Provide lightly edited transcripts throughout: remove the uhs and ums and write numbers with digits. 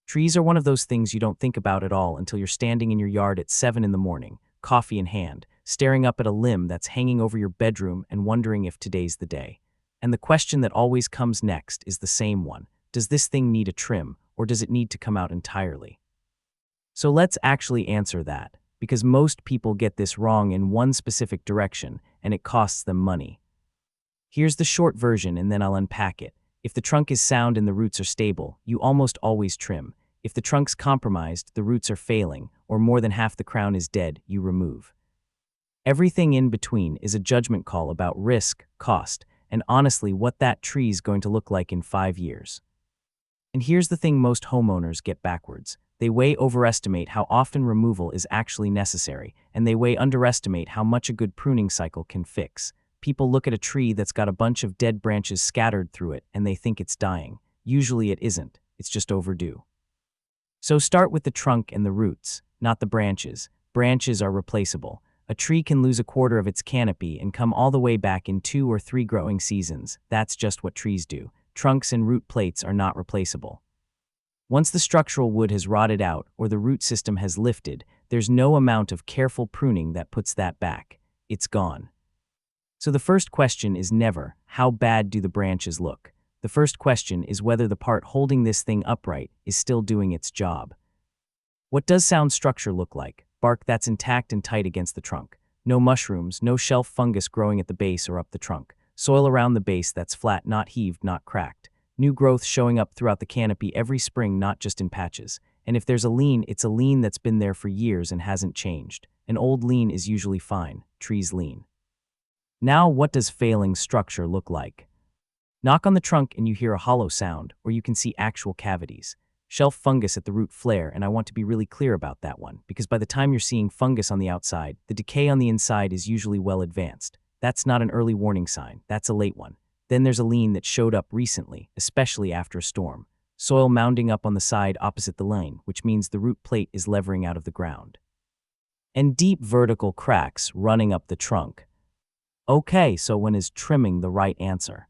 Trees are one of those things you don't think about at all until you're standing in your yard at 7 in the morning, coffee in hand, staring up at a limb that's hanging over your bedroom and wondering if today's the day. And the question that always comes next is the same one. Does this thing need a trim, or does it need to come out entirely? So let's actually answer that, because most people get this wrong in one specific direction, and it costs them money. Here's the short version, and then I'll unpack it. If the trunk is sound and the roots are stable, you almost always trim. If the trunk's compromised, the roots are failing, or more than half the crown is dead, you remove. Everything in between is a judgment call about risk, cost, and honestly what that tree's going to look like in 5 years. And here's the thing most homeowners get backwards. They way overestimate how often removal is actually necessary, and they way underestimate how much a good pruning cycle can fix. People look at a tree that's got a bunch of dead branches scattered through it and they think it's dying. Usually it isn't, it's just overdue. So start with the trunk and the roots, not the branches. Branches are replaceable. A tree can lose a quarter of its canopy and come all the way back in 2 or 3 growing seasons. That's just what trees do. Trunks and root plates are not replaceable. Once the structural wood has rotted out or the root system has lifted, there's no amount of careful pruning that puts that back. It's gone. So the first question is never, how bad do the branches look? The first question is whether the part holding this thing upright is still doing its job. What does sound structure look like? Bark that's intact and tight against the trunk. No mushrooms, no shelf fungus growing at the base or up the trunk. Soil around the base that's flat, not heaved, not cracked. New growth showing up throughout the canopy every spring, not just in patches. And if there's a lean, it's a lean that's been there for years and hasn't changed. An old lean is usually fine. Trees lean. Now, what does failing structure look like? Knock on the trunk and you hear a hollow sound, or you can see actual cavities. Shelf fungus at the root flare, and I want to be really clear about that one, because by the time you're seeing fungus on the outside, the decay on the inside is usually well advanced. That's not an early warning sign, that's a late one. Then there's a lean that showed up recently, especially after a storm. Soil mounding up on the side opposite the lane, which means the root plate is levering out of the ground. And deep vertical cracks running up the trunk. Okay, so when is trimming the right answer?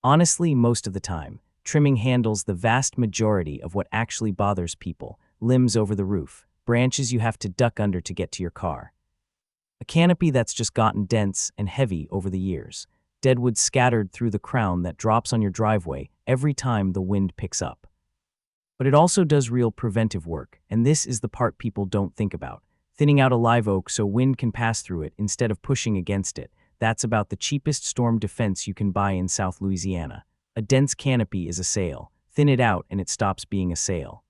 Honestly, most of the time, trimming handles the vast majority of what actually bothers people. Limbs over the roof, branches you have to duck under to get to your car. A canopy that's just gotten dense and heavy over the years. Deadwood scattered through the crown that drops on your driveway every time the wind picks up. But it also does real preventive work, and this is the part people don't think about. Thinning out a live oak so wind can pass through it instead of pushing against it. That's about the cheapest storm defense you can buy in South Louisiana. A dense canopy is a sail. Thin it out and it stops being a sail.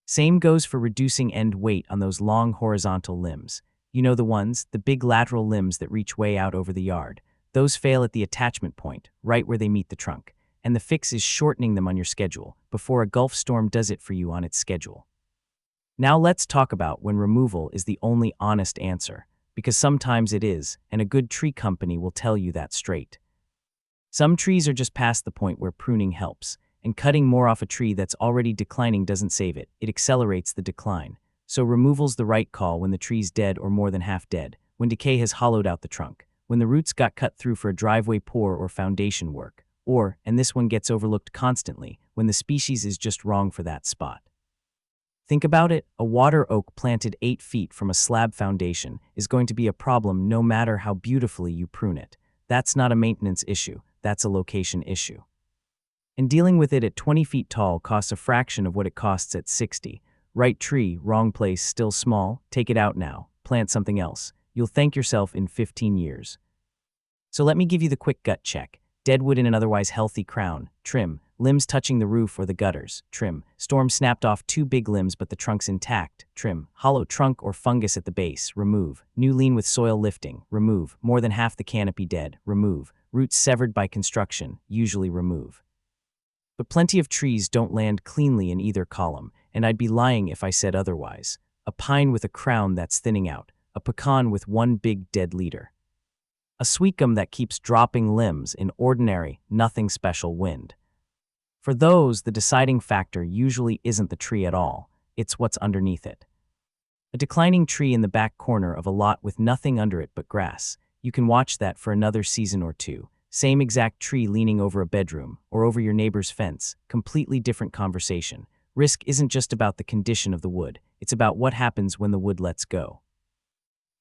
Same goes for reducing end weight on those long horizontal limbs. You know the ones, the big lateral limbs that reach way out over the yard. Those fail at the attachment point, right where they meet the trunk. And the fix is shortening them on your schedule, before a Gulf storm does it for you on its schedule. Now let's talk about when removal is the only honest answer. Because sometimes it is, and a good tree company will tell you that straight. Some trees are just past the point where pruning helps, and cutting more off a tree that's already declining doesn't save it, it accelerates the decline. So removal's the right call when the tree's dead or more than half dead, when decay has hollowed out the trunk, when the roots got cut through for a driveway pour or foundation work, or, and this one gets overlooked constantly, when the species is just wrong for that spot. Think about it, a water oak planted 8 feet from a slab foundation is going to be a problem no matter how beautifully you prune it. That's not a maintenance issue, that's a location issue. And dealing with it at 20 feet tall costs a fraction of what it costs at 60. Right tree, wrong place, still small, take it out now, plant something else. You'll thank yourself in 15 years. So let me give you the quick gut check. Deadwood in an otherwise healthy crown, trim. Limbs touching the roof or the gutters, trim. Storm snapped off 2 big limbs but the trunk's intact, trim. Hollow trunk or fungus at the base, remove. New lean with soil lifting, remove. More than half the canopy dead, remove. Roots severed by construction, usually remove. But plenty of trees don't land cleanly in either column, and I'd be lying if I said otherwise. A pine with a crown that's thinning out, a pecan with 1 big dead leader. A sweet gum that keeps dropping limbs in ordinary, nothing special wind. For those, the deciding factor usually isn't the tree at all, it's what's underneath it. A declining tree in the back corner of a lot with nothing under it but grass. You can watch that for another season or 2. Same exact tree leaning over a bedroom or over your neighbor's fence, completely different conversation. risk isn't just about the condition of the wood, it's about what happens when the wood lets go.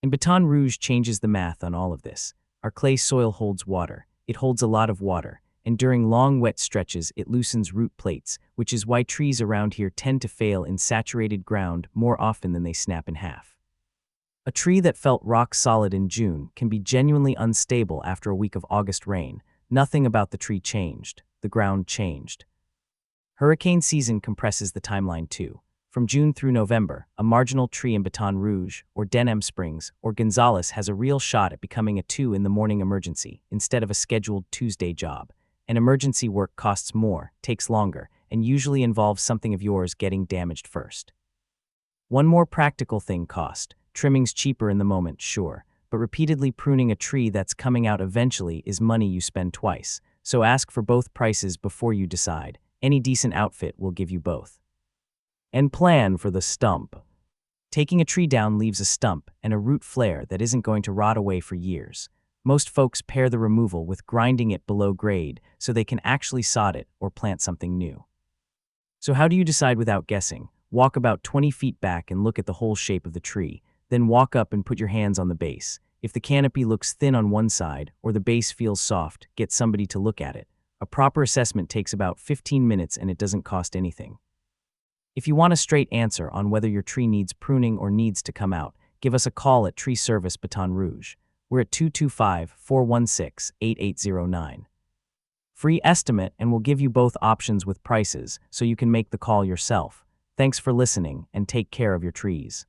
And Baton Rouge changes the math on all of this. Our clay soil holds water. It holds a lot of water, and during long wet stretches it loosens root plates, which is why trees around here tend to fail in saturated ground more often than they snap in half. A tree that felt rock solid in June can be genuinely unstable after a week of August rain. Nothing about the tree changed. The ground changed. Hurricane season compresses the timeline too. From June through November, a marginal tree in Baton Rouge, or Denham Springs, or Gonzales has a real shot at becoming a 2 in the morning emergency instead of a scheduled Tuesday job. And emergency work costs more, takes longer, and usually involves something of yours getting damaged first. One more practical thing: cost. Trimming's cheaper in the moment, sure, but repeatedly pruning a tree that's coming out eventually is money you spend twice. So ask for both prices before you decide. Any decent outfit will give you both. And plan for the stump. Taking a tree down leaves a stump and a root flare that isn't going to rot away for years. Most folks pair the removal with grinding it below grade so they can actually sod it or plant something new. So how do you decide without guessing? Walk about 20 feet back and look at the whole shape of the tree. Then walk up and put your hands on the base. If the canopy looks thin on one side or the base feels soft, get somebody to look at it. A proper assessment takes about 15 minutes and it doesn't cost anything. If you want a straight answer on whether your tree needs pruning or needs to come out, give us a call at Tree Service Baton Rouge. We're at 225-416-8809. Free estimate, and we'll give you both options with prices so you can make the call yourself. Thanks for listening and take care of your trees.